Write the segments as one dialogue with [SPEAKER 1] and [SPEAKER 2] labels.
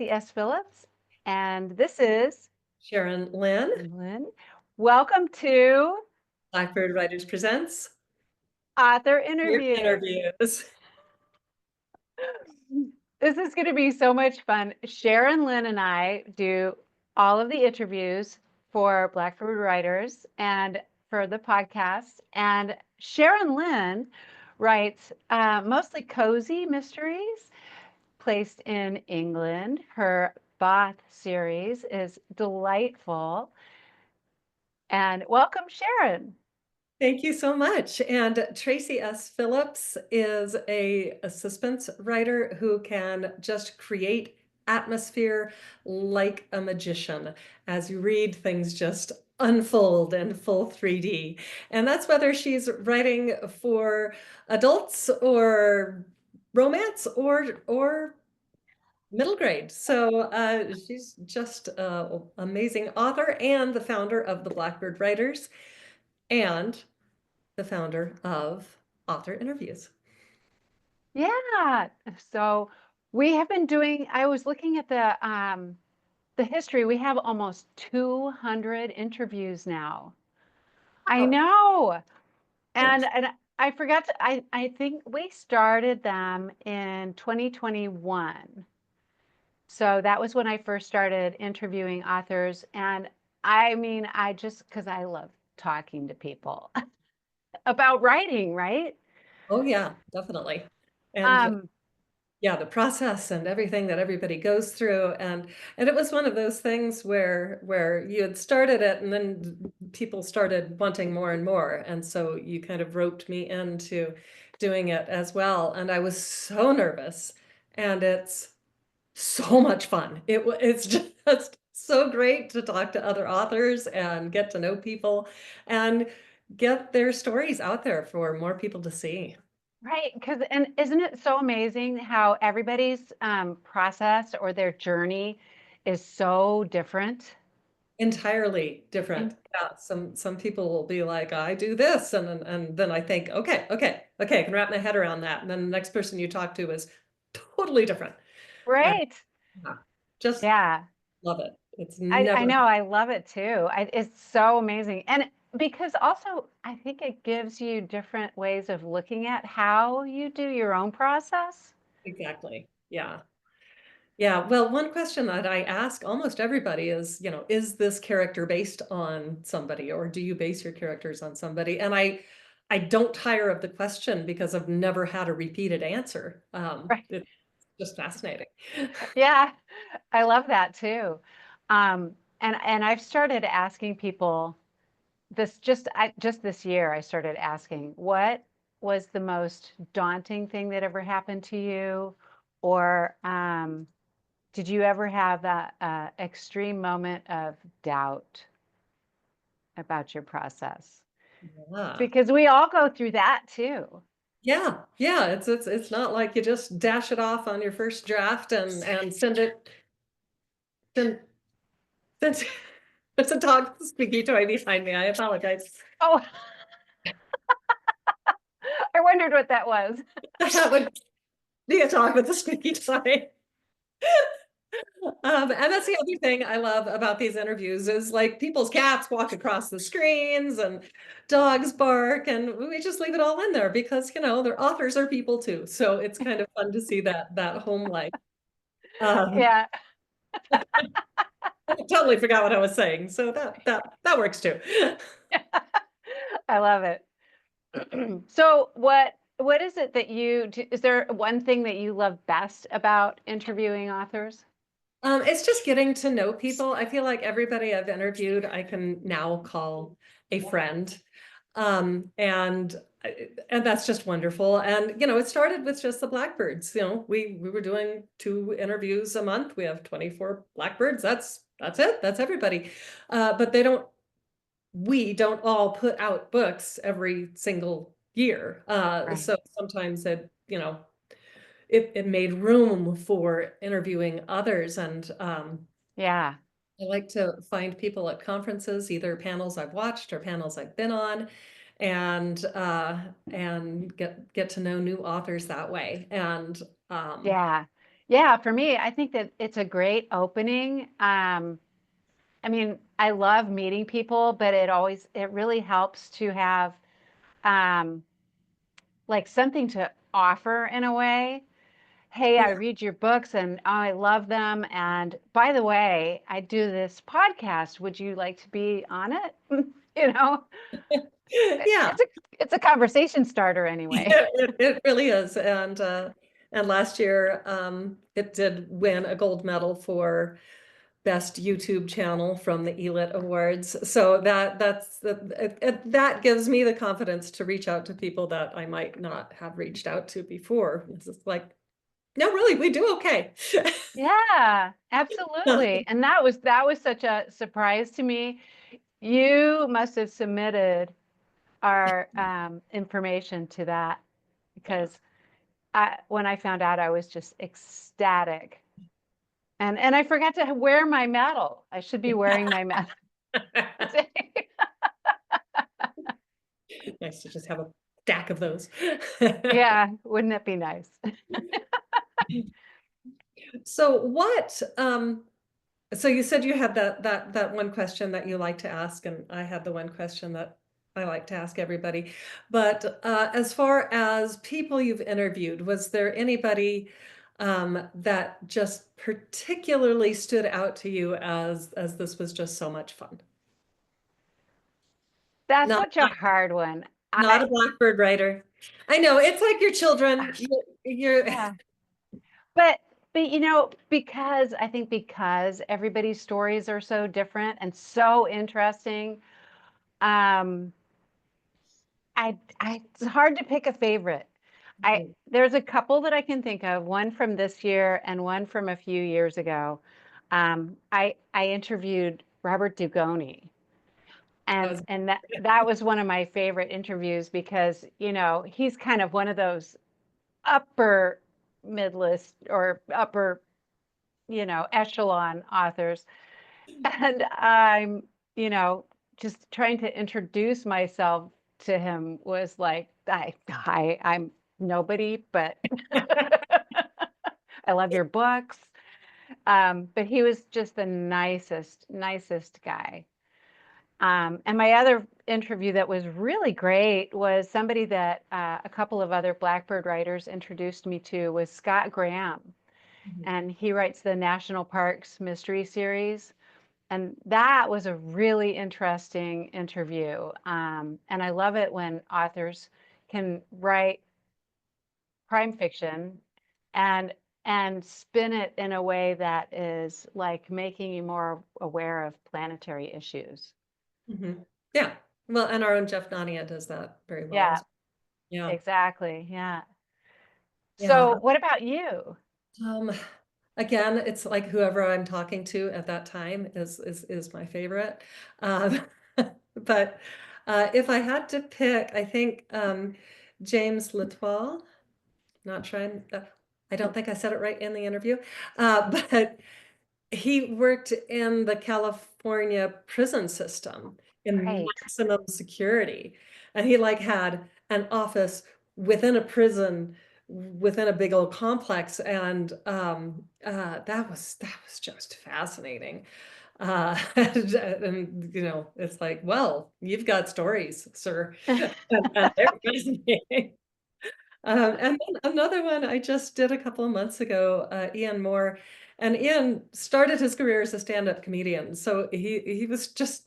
[SPEAKER 1] Tracey S. Phillips, and this is
[SPEAKER 2] Sharon Lynn,
[SPEAKER 1] Lynn. Welcome to
[SPEAKER 2] Blackbird Writers presents
[SPEAKER 1] Author
[SPEAKER 2] your
[SPEAKER 1] Interviews.
[SPEAKER 2] interviews.
[SPEAKER 1] This is going to be so much fun. Sharon, Lynn, and I do all of the interviews for Blackbird Writers and for the podcast. And Sharon Lynn writes mostly cozy mysteries placed in England. Her Bath series is delightful. And welcome, Sharon.
[SPEAKER 2] Thank you so much. And Tracey S. Phillips is a suspense writer who can just create atmosphere like a magician. As you read, things just unfold in full 3D. And that's whether she's writing for adults or romance or middle grade. So she's just an amazing author and the founder of the Blackbird Writers and the founder of Author Interviews.
[SPEAKER 1] Yeah. So we have been doing, I was looking at the history. We have almost 200 interviews now. I
[SPEAKER 2] Oh,
[SPEAKER 1] know. And I forgot to, I think we started them in 2021. So that was when I first started interviewing authors. And I mean, I just, because I love talking to people about writing, right?
[SPEAKER 2] oh yeah, definitely. And
[SPEAKER 1] Um,
[SPEAKER 2] yeah, the process and everything that everybody goes through. And it was one of those things where you had started it and then people started wanting more and more. And so you kind of roped me into doing it as well. And I was so nervous. And it's so much fun. It's just so great to talk to other authors and get to know people and get their stories out there for more people to see.
[SPEAKER 1] right, because and isn't it so amazing how everybody's process or their journey is so different?
[SPEAKER 2] Entirely
[SPEAKER 1] And
[SPEAKER 2] different. Yeah, some people will be like, I do this, and then I think, okay, I can wrap my head around that. And then the next person you talk to is totally different. And
[SPEAKER 1] right,
[SPEAKER 2] yeah, just
[SPEAKER 1] yeah,
[SPEAKER 2] love it. It's
[SPEAKER 1] I
[SPEAKER 2] never
[SPEAKER 1] know, I love it too. It's so amazing, and because also I think it gives you different ways of looking at how you do your own process.
[SPEAKER 2] exactly. Yeah. Yeah, well, one question that I ask almost everybody is, is this character based on somebody, or do you base your characters on somebody? And I don't tire of the question because I've never had a repeated answer.
[SPEAKER 1] Right.
[SPEAKER 2] It's just fascinating.
[SPEAKER 1] Yeah, I love that too. And I've started asking people just this year I started asking what was the most daunting thing that ever happened to you, or did you ever have that extreme moment of doubt about your process?
[SPEAKER 2] Yeah.
[SPEAKER 1] Because we all go through that too.
[SPEAKER 2] Yeah, it's not like you just dash it off on your first draft and send send there's a dog squeaky toy behind me. I apologize.
[SPEAKER 1] Oh, I wondered what that was.
[SPEAKER 2] That would be a dog with a squeaky toy. And that's the other thing I love about these interviews is like people's cats walk across the screens and dogs bark, and we just leave it all in there because their authors are people too. So it's kind of fun to see that home life. Um,
[SPEAKER 1] Yeah,
[SPEAKER 2] I totally forgot what I was saying, so that works too.
[SPEAKER 1] I love it. So what is it that is there one thing that you love best about interviewing authors?
[SPEAKER 2] It's just getting to know people. I feel like everybody I've interviewed, I can now call a friend. Um, and and that's just wonderful. And it started with just the Blackbirds. We were doing 2 interviews a month. We have 24 Blackbirds. That's it. That's everybody. But we don't all put out books every single year.
[SPEAKER 1] Right.
[SPEAKER 2] So sometimes it made room for interviewing others. And
[SPEAKER 1] Yeah.
[SPEAKER 2] I like to find people at conferences, either panels I've watched or panels I've been on, and get to know new authors that way. And
[SPEAKER 1] Yeah. Yeah, for me, I think that it's a great opening. I mean, I love meeting people, but it really helps to have um, like something to offer in a way. Hey, I
[SPEAKER 2] Yeah.
[SPEAKER 1] read your books and I love them. And by the way, I do this podcast. Would you like to be on it? You know,
[SPEAKER 2] Yeah.
[SPEAKER 1] it's a conversation starter anyway.
[SPEAKER 2] Yeah, it really is. And last year, it did win a gold medal for best YouTube channel from the ELIT Awards. So that gives me the confidence to reach out to people that I might not have reached out to before. It's just like, no, really, we do okay.
[SPEAKER 1] Yeah, absolutely. And that was such a surprise to me. You must have submitted our information to that
[SPEAKER 2] Yeah.
[SPEAKER 1] because when I found out, I was just ecstatic. And I forgot to wear my medal. I should be wearing my medal today.
[SPEAKER 2] Nice to just have a stack of those.
[SPEAKER 1] Yeah, wouldn't it be nice?
[SPEAKER 2] So so you said you had that one question that you like to ask, and I had the one question that I like to ask everybody. But as far as people you've interviewed, was there anybody that just particularly stood out to you as this was just so much fun?
[SPEAKER 1] That's
[SPEAKER 2] Not
[SPEAKER 1] such a hard one.
[SPEAKER 2] not a Blackbird writer. I know it's like your children. You're
[SPEAKER 1] Yeah. But you know, because I think because everybody's stories are so different and so interesting, um, it's hard to pick a favorite. There's a couple that I can think of, one from this year and one from a few years ago. I interviewed Robert Dugoni,
[SPEAKER 2] that was
[SPEAKER 1] and that was one of my favorite interviews because, you know, he's kind of one of those upper mid-list or upper, you know, echelon authors. And I'm, you know, just trying to introduce myself to him was like, hi, I'm nobody, but I love your books. But he was just the nicest guy. And my other interview that was really great was somebody that a couple of other Blackbird writers introduced me to was Scott Graham. And he writes the National Parks Mystery Series. And that was a really interesting interview. And I love it when authors can write crime fiction and spin it in a way that is like making you more aware of planetary issues.
[SPEAKER 2] Mhm. Yeah. Well, and our own Jeff Nania does that very well
[SPEAKER 1] Yeah,
[SPEAKER 2] as yeah.
[SPEAKER 1] exactly. Yeah.
[SPEAKER 2] Yeah.
[SPEAKER 1] So what about you?
[SPEAKER 2] Um, again, it's like whoever I'm talking to at that time is my favorite. Um, but if I had to pick, I think James Latoile, not trying, I don't think I said it right in the interview, but he worked in the California prison system in
[SPEAKER 1] Right.
[SPEAKER 2] maximum security. And he like had an office within a prison within a big old complex. And that was just fascinating. And you know, it's like, well, you've got stories, sir. And they're fascinating. And then another one I just did a couple of months ago, Ian Moore, and Ian started his career as a stand-up comedian. So he was just,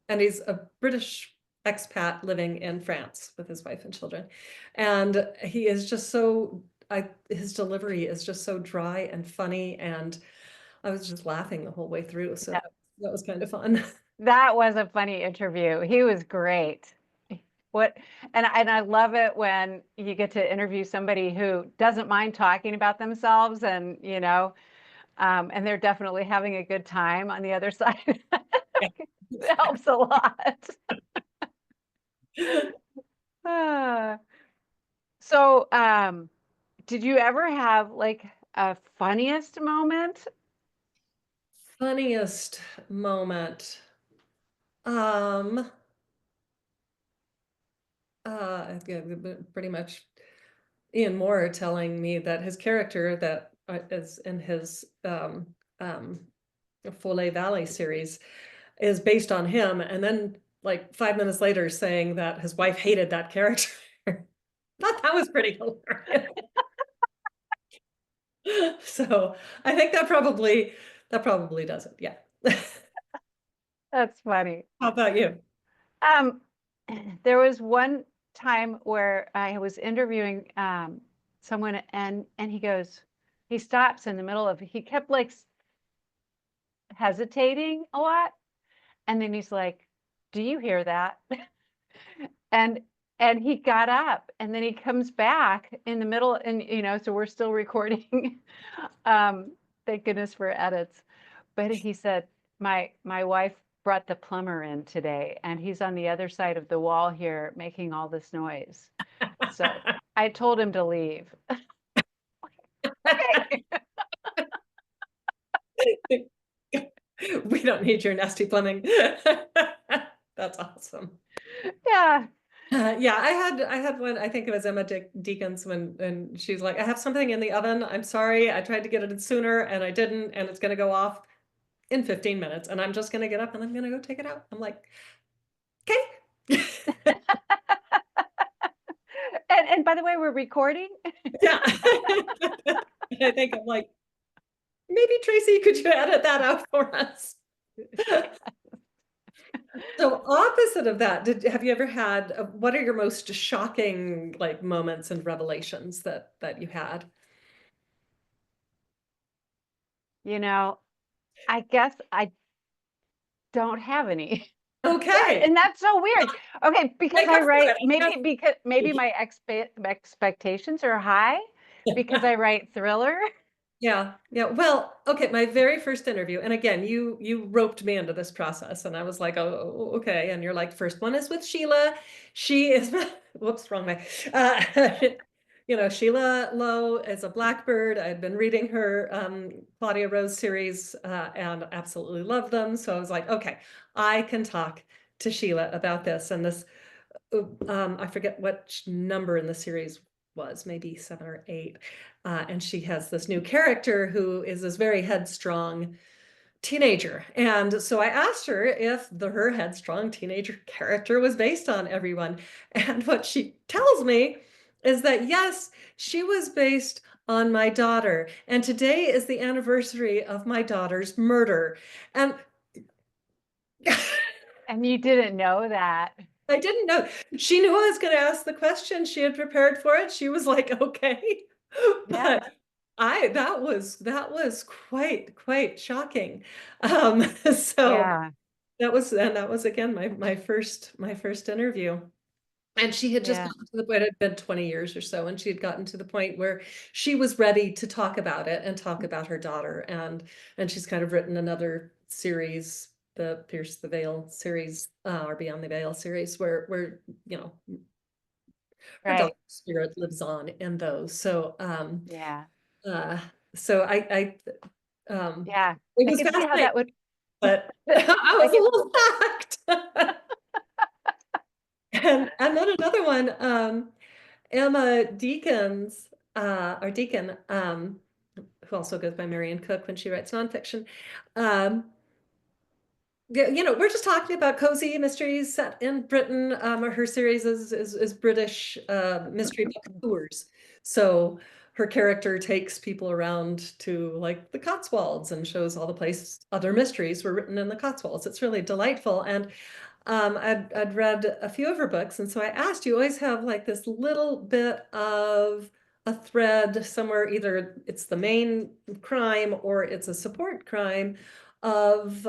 [SPEAKER 2] and he's a British expat living in France with his wife and children. And he is just so, his delivery is just so dry and funny. And I was just laughing the whole way through. So that was kind of fun.
[SPEAKER 1] That was a funny interview. He was great. What and I love it when you get to interview somebody who doesn't mind talking about themselves and, you know, and they're definitely having a good time on the other side. It helps a lot. Ah. So, did you ever have like a funniest moment?
[SPEAKER 2] Funniest moment. Um, yeah, pretty much Ian Moore telling me that his character that is in his um, Foley Valley series is based on him, and then like 5 minutes later saying that his wife hated that character. Thought that was pretty hilarious. So I think that probably does it. Yeah.
[SPEAKER 1] That's funny.
[SPEAKER 2] How about you?
[SPEAKER 1] Um, there was one time where I was interviewing someone, and he stops in the middle of, he kept like hesitating a lot, and then he's like, "Do you hear that?" and and he got up, and then he comes back in the middle, and so we're still recording. Thank goodness for edits. But he said, my wife brought the plumber in today, and he's on the other side of the wall here making all this noise. So I told him to leave. Okay.
[SPEAKER 2] We don't need your nasty plumbing. That's awesome.
[SPEAKER 1] Yeah.
[SPEAKER 2] Yeah, I had one. I think it was Emma Deakins when she's like, "I have something in the oven. I'm sorry. I tried to get it in sooner and I didn't, and it's going to go off in 15 minutes, and I'm just going to get up and I'm going to go take it out." I'm like, "Okay."
[SPEAKER 1] And by the way, we're recording.
[SPEAKER 2] Yeah. I think I'm like, maybe Tracey, could you edit that out for us? So opposite of that, have you ever had, what are your most shocking like moments and revelations that you had?
[SPEAKER 1] You know, I guess I don't have any.
[SPEAKER 2] Okay.
[SPEAKER 1] And that's so weird. Okay, because
[SPEAKER 2] Make
[SPEAKER 1] I
[SPEAKER 2] up for
[SPEAKER 1] write,
[SPEAKER 2] it.
[SPEAKER 1] maybe my expectations are high because I write thriller.
[SPEAKER 2] Yeah. Yeah. Well, okay. My very first interview, and again, you roped me into this process, and I was like, "Oh, okay." And you're like, "First one is with Sheila. She is," whoops, wrong way. Sheila Lowe is a Blackbird. I had been reading her Claudia Rose series and absolutely loved them. So I was like, "Okay, I can talk to Sheila about this." And this, I forget what number in the series was, maybe 7 or 8. And she has this new character who is this very headstrong teenager. And so I asked her if her headstrong teenager character was based on everyone. And what she tells me is that, yes, she was based on my daughter. And today is the anniversary of my daughter's murder. And
[SPEAKER 1] And you didn't know that.
[SPEAKER 2] I didn't know. She knew I was going to ask the question. She had prepared for it. She was like, "Okay."
[SPEAKER 1] Yeah.
[SPEAKER 2] But that was quite shocking. So
[SPEAKER 1] Yeah.
[SPEAKER 2] that was again my first interview. And she had just
[SPEAKER 1] Yeah.
[SPEAKER 2] gotten to the point, it had been 20 years or so, and she had gotten to the point where she was ready to talk about it and talk about her daughter. And she's kind of written another series, the Pierce the Veil series, or Beyond the Veil series, where her daughter's
[SPEAKER 1] Right.
[SPEAKER 2] spirit lives on in those. So
[SPEAKER 1] Yeah.
[SPEAKER 2] uh um
[SPEAKER 1] Yeah.
[SPEAKER 2] it
[SPEAKER 1] I
[SPEAKER 2] was
[SPEAKER 1] can see how that
[SPEAKER 2] fascinating,
[SPEAKER 1] would,
[SPEAKER 2] but I
[SPEAKER 1] I
[SPEAKER 2] was a
[SPEAKER 1] can,
[SPEAKER 2] little shocked. And then another one, Emma Deakins, or Deacon, who also goes by Marian Cook when she writes nonfiction. Um, yeah, we're just talking about cozy mysteries set in Britain. Her series is British mystery book tours. So her character takes people around to like the Cotswolds and shows all the place other mysteries were written in the Cotswolds. It's really delightful. And I'd read a few of her books, and so I asked, you always have like this little bit of a thread somewhere, either it's the main crime or it's a support crime of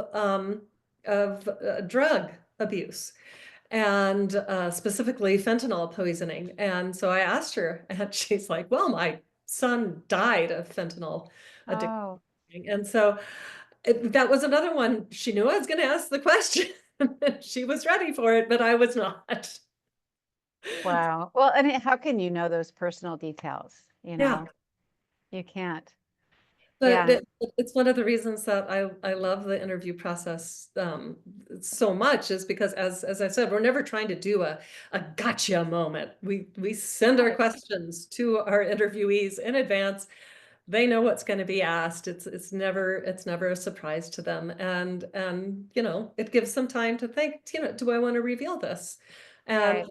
[SPEAKER 2] drug abuse, and specifically fentanyl poisoning. And so I asked her, and she's like, "Well, my son died of fentanyl addiction."
[SPEAKER 1] oh,
[SPEAKER 2] And so that was another one. She knew I was going to ask the question. She was ready for it, but I was not.
[SPEAKER 1] wow. Well, and how can you know those personal details?
[SPEAKER 2] Yeah.
[SPEAKER 1] You can't.
[SPEAKER 2] But
[SPEAKER 1] Yeah.
[SPEAKER 2] it's one of the reasons that I love the interview process so much, is because as I said, we're never trying to do a gotcha moment. We send our
[SPEAKER 1] Right.
[SPEAKER 2] questions to our interviewees in advance. they know what's going to be asked. It's never a surprise to them. And it gives them time to think, do I want to reveal this? And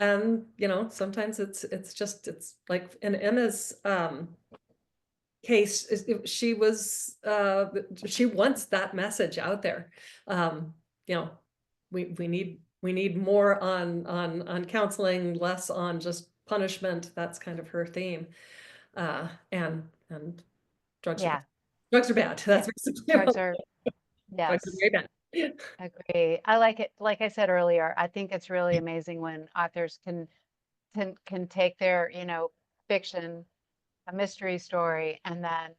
[SPEAKER 1] Right.
[SPEAKER 2] sometimes it's like in Emma's case, she wants that message out there. Um, you know, we need more on counseling, less on just punishment. That's kind of her theme. And drugs are bad.
[SPEAKER 1] Yeah.
[SPEAKER 2] Drugs are bad.
[SPEAKER 1] Yeah.
[SPEAKER 2] That's basically
[SPEAKER 1] Drugs
[SPEAKER 2] what
[SPEAKER 1] are,
[SPEAKER 2] drugs are
[SPEAKER 1] yes,
[SPEAKER 2] very bad.
[SPEAKER 1] agree. I like it. Like I said earlier, I think it's really amazing when authors can take their, fiction, a mystery story, and then,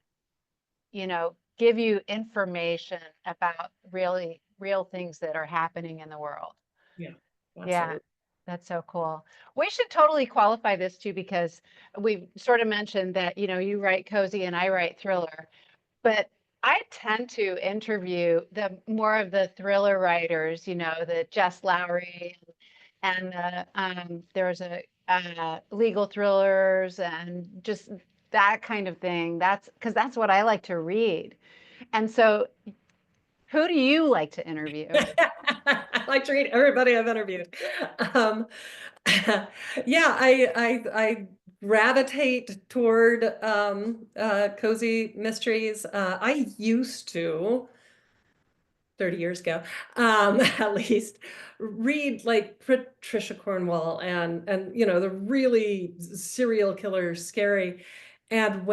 [SPEAKER 1] give you information about really real things that are happening in the world.
[SPEAKER 2] Yeah,
[SPEAKER 1] Yeah,
[SPEAKER 2] absolutely.
[SPEAKER 1] that's so cool. We should totally qualify this too, because we sort of mentioned that, you write cozy and I write thriller, but I tend to interview the more of the thriller writers, the Jess Lowry and there's a legal thrillers and just that kind of thing. That's because that's what I like to read. And so, who do you like to interview?
[SPEAKER 2] I like to read everybody I've interviewed. Um, yeah, I gravitate toward cozy mysteries. I used to 30 years ago, at least, read like Patricia Cornwall and the really serial killer scary. And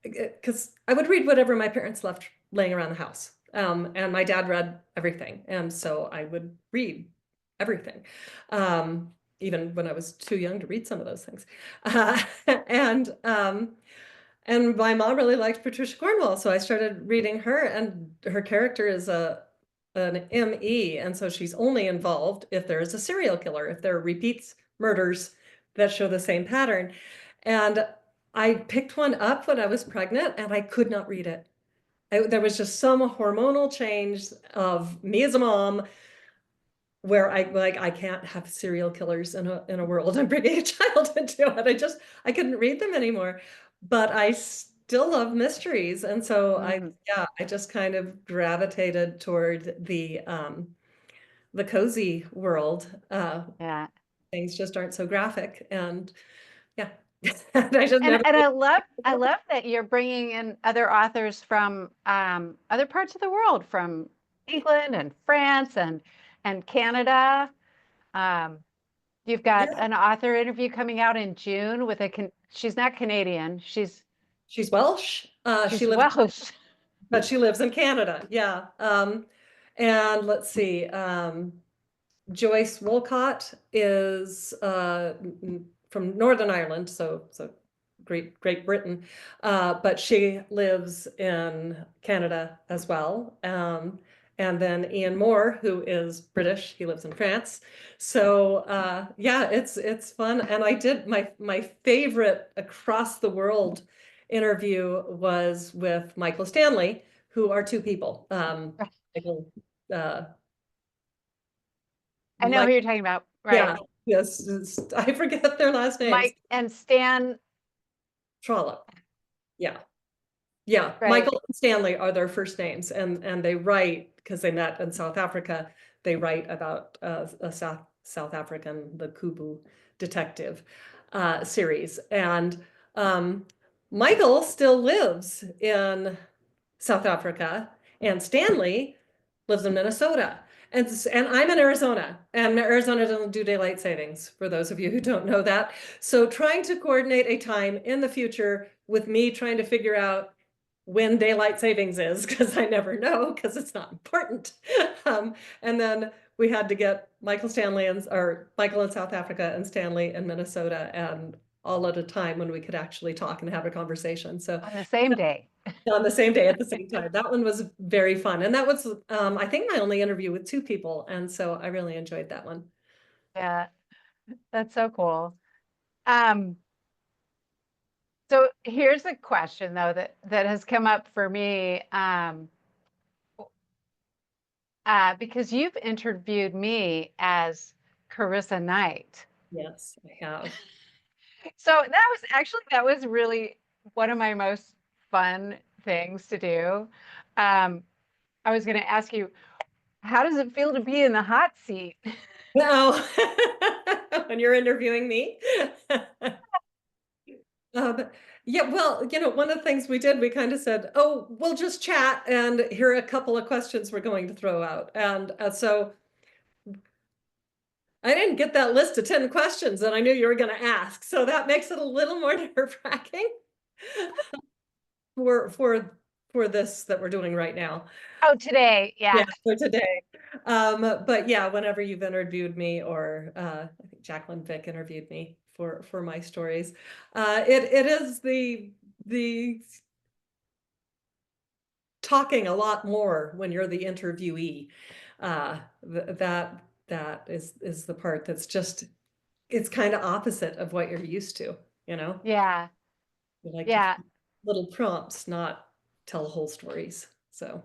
[SPEAKER 2] because I would read whatever my parents left laying around the house. And my dad read everything. And so I would read everything. Even when I was too young to read some of those things. And and my mom really liked Patricia Cornwall, so I started reading her, and her character is an ME, and so she's only involved if there is a serial killer, if there are repeats murders that show the same pattern. And I picked one up when I was pregnant, and I could not read it. There was just some hormonal change of me as a mom where I can't have serial killers in a world I'm bringing a child into it. I couldn't read them anymore. But I still love mysteries. And so
[SPEAKER 1] Mm,
[SPEAKER 2] I just kind of gravitated toward the cozy world.
[SPEAKER 1] yeah.
[SPEAKER 2] Things just aren't so graphic. And yeah. I just
[SPEAKER 1] And
[SPEAKER 2] never
[SPEAKER 1] and I love that you're bringing in other authors from other parts of the world, from England and France and Canada. Um, you've got
[SPEAKER 2] yeah,
[SPEAKER 1] an author interview coming out in June with she's not Canadian,
[SPEAKER 2] she's Welsh. She
[SPEAKER 1] she's
[SPEAKER 2] lives
[SPEAKER 1] Welsh.
[SPEAKER 2] but she lives in Canada. Yeah. And let's see. Joyce Wolcott is from Northern Ireland, so Great Britain, but she lives in Canada as well. And then Ian Moore, who is British, he lives in France. So yeah, it's fun. And I did my favorite across the world interview was with Michael Stanley, who are two people. Michael, uh,
[SPEAKER 1] I know who
[SPEAKER 2] Mike,
[SPEAKER 1] you're talking about, right?
[SPEAKER 2] yeah, yes, I forget their last names.
[SPEAKER 1] Mike and Stan,
[SPEAKER 2] Trollope. Yeah. Yeah.
[SPEAKER 1] right?
[SPEAKER 2] Michael and Stanley are their first names, and they write because they met in South Africa. They write about a South African, the Kubu detective series. And Michael still lives in South Africa, and Stanley lives in Minnesota. And I'm in Arizona, and Arizona doesn't do daylight savings, for those of you who don't know that. So trying to coordinate a time in the future with me trying to figure out when daylight savings is, because I never know, because it's not important. And then we had to get Michael in South Africa and Stanley in Minnesota, and all at a time when we could actually talk and have a conversation. So
[SPEAKER 1] On the same day.
[SPEAKER 2] on the same day at the same time. That one was very fun. And that was, I think, my only interview with two people. And so I really enjoyed that one.
[SPEAKER 1] Yeah, that's so cool. Um, so here's a question though that has come up for me, because you've interviewed me as Carissa Knight.
[SPEAKER 2] Yes, I have.
[SPEAKER 1] So that was really one of my most fun things to do. I was going to ask you, how does it feel to be in the hot seat?
[SPEAKER 2] No, when you're interviewing me. Um, yeah, well, one of the things we did, we kind of said, "Oh, we'll just chat, and here are a couple of questions we're going to throw out." And so I didn't get that list of 10 questions that I knew you were going to ask, so that makes it a little more nerve-wracking for this that we're doing right now.
[SPEAKER 1] Oh, today. Yeah.
[SPEAKER 2] Yeah, for today. But yeah, whenever you've interviewed me, or I think Jacqueline Vick interviewed me for my stories, it is the talking a lot more when you're the interviewee. That is the part that's just, it's kind of opposite of what you're used to, you know?
[SPEAKER 1] Yeah.
[SPEAKER 2] You like to
[SPEAKER 1] Yeah.
[SPEAKER 2] keep little prompts, not tell whole stories. So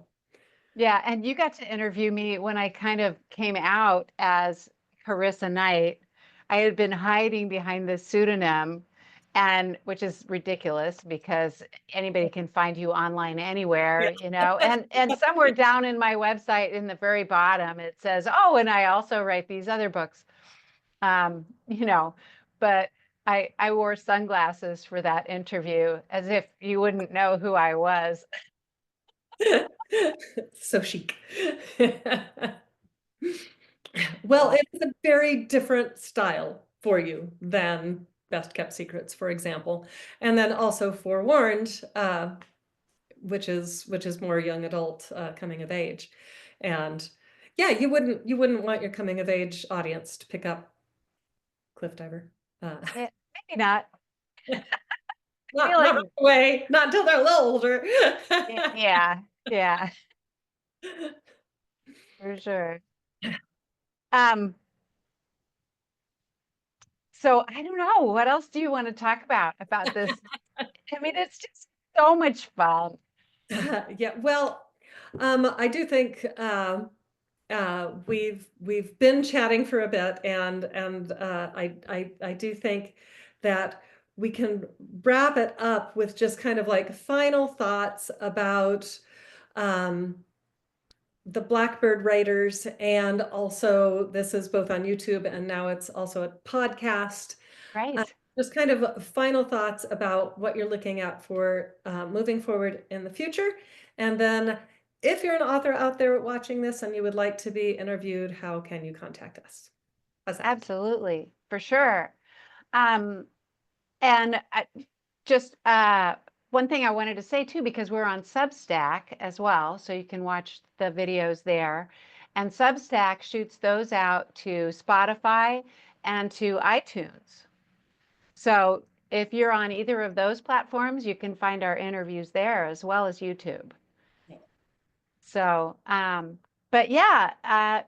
[SPEAKER 1] Yeah. And you got to interview me when I kind of came out as Carissa Knight. I had been hiding behind this pseudonym, and which is ridiculous because anybody can find you online
[SPEAKER 2] yeah.
[SPEAKER 1] anywhere, and somewhere down in my website in the very bottom it says, "Oh, and I also write these other books." Um, you know, but I wore sunglasses for that interview as if you wouldn't know who I was.
[SPEAKER 2] So chic. Well,
[SPEAKER 1] Yeah.
[SPEAKER 2] it's a very different style for you than Best Kept Secrets, for example. And then also Forewarned, which is more young adult, coming of age. And yeah, you wouldn't want your coming of age audience to pick up Cliff Diver. Uh,
[SPEAKER 1] Maybe not.
[SPEAKER 2] not right
[SPEAKER 1] Feeling,
[SPEAKER 2] away, not until they're a little older.
[SPEAKER 1] yeah, yeah, for sure. Um, so I don't know, what else do you want to talk about this? I mean, it's just so much fun.
[SPEAKER 2] Yeah, well, I do think we've been chatting for a bit, and I do think that we can wrap it up with just kind of like final thoughts about um, the Blackbird Writers, and also this is both on YouTube and now it's also a podcast. Uh,
[SPEAKER 1] Right.
[SPEAKER 2] just kind of final thoughts about what you're looking at for moving forward in the future. And then if you're an author out there watching this and you would like to be interviewed, how can you contact us? How's that?
[SPEAKER 1] Absolutely, for sure. Um, and just one thing I wanted to say too, because we're on Substack as well, so you can watch the videos there. And Substack shoots those out to Spotify and to iTunes. So if you're on either of those platforms, you can find our interviews there as well as YouTube. So, but yeah, I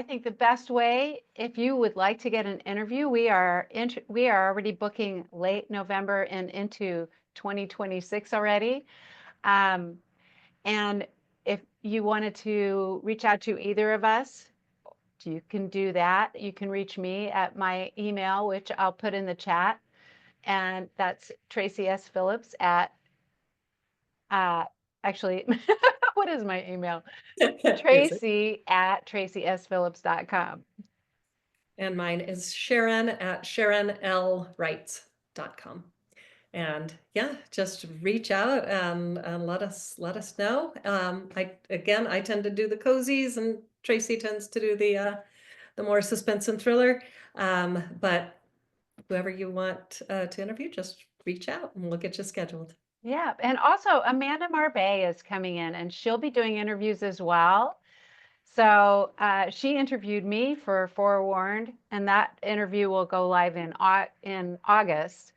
[SPEAKER 1] think the best way, if you would like to get an interview, we are already booking late November and into 2026 already. Um, and if you wanted to reach out to either of us, you can do that. You can reach me at my email, which I'll put in the chat, and that's Tracey S. Phillips at uh, actually, what is my email?
[SPEAKER 2] Easy.
[SPEAKER 1] Tracey at traceysphillips.com.
[SPEAKER 2] And mine is Sharon at sharonlwrites.com. And yeah, just reach out and let us know. I tend to do the cozies, and Tracey tends to do the more suspense and thriller. But whoever you want to interview, just reach out and we'll get you scheduled.
[SPEAKER 1] Yeah. And also, Amanda Marbais is coming in and she'll be doing interviews as well. So she interviewed me for Forewarned, and that interview will go live in August.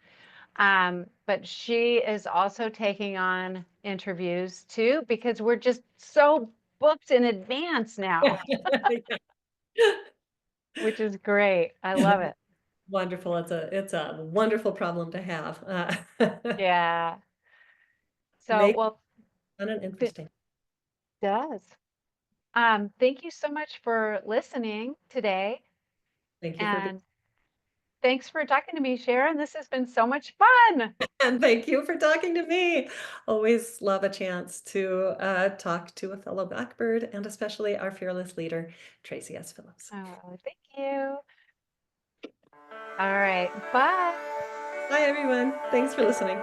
[SPEAKER 1] But she is also taking on interviews too, because we're just so booked in advance now, which is great. I love it.
[SPEAKER 2] Wonderful. It's a wonderful problem to have.
[SPEAKER 1] Yeah. So,
[SPEAKER 2] Make
[SPEAKER 1] well,
[SPEAKER 2] fun and
[SPEAKER 1] it
[SPEAKER 2] interesting.
[SPEAKER 1] does. Thank you so much for listening today.
[SPEAKER 2] Thank you for being.
[SPEAKER 1] And Thanks for talking to me, Sharon. This has been so much fun.
[SPEAKER 2] And thank you for talking to me. Always love a chance to talk to a fellow Blackbird and especially our fearless leader, Tracey S. Phillips.
[SPEAKER 1] Oh, thank you. All right. Bye.
[SPEAKER 2] Bye, everyone. Thanks for listening.